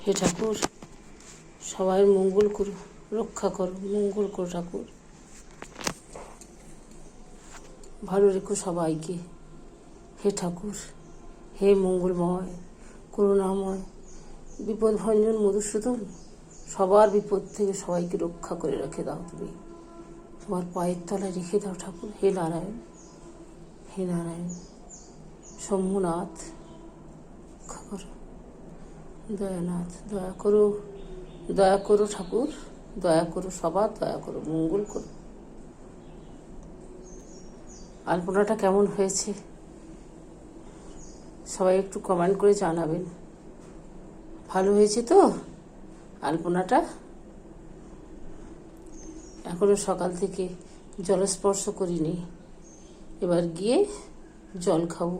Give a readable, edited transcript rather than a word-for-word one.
হে ঠাকুর, সবাই মঙ্গল করো, রক্ষা করো, মঙ্গল করো ঠাকুর, ভালো রেখো সবাইকে। হে ঠাকুর, হে মঙ্গলময়, করুণাময়, বিপদভঞ্জন মধুসূদন, সবার বিপদ থেকে সবাইকে রক্ষা করে রেখে দাও। তুমি তোমার পায়ের তলায় রেখে দাও ঠাকুর। হে নারায়ণ, হে নারায়ণ, শম্ভুনাথ, রক্ষা করো। দয়ানাথ, দয়া করো, দয়া করো ঠাকুর, দয়া করো, সবার দয়া করো, মঙ্গল করো। আলপনাটা কেমন হয়েছে সবাই একটু কমেন্ট করে জানাবেন। ভালো হয়েছে তো আলপনাটা? এখনো সকাল থেকে জলস্পর্শ করিনি, এবার গিয়ে জল খাবো।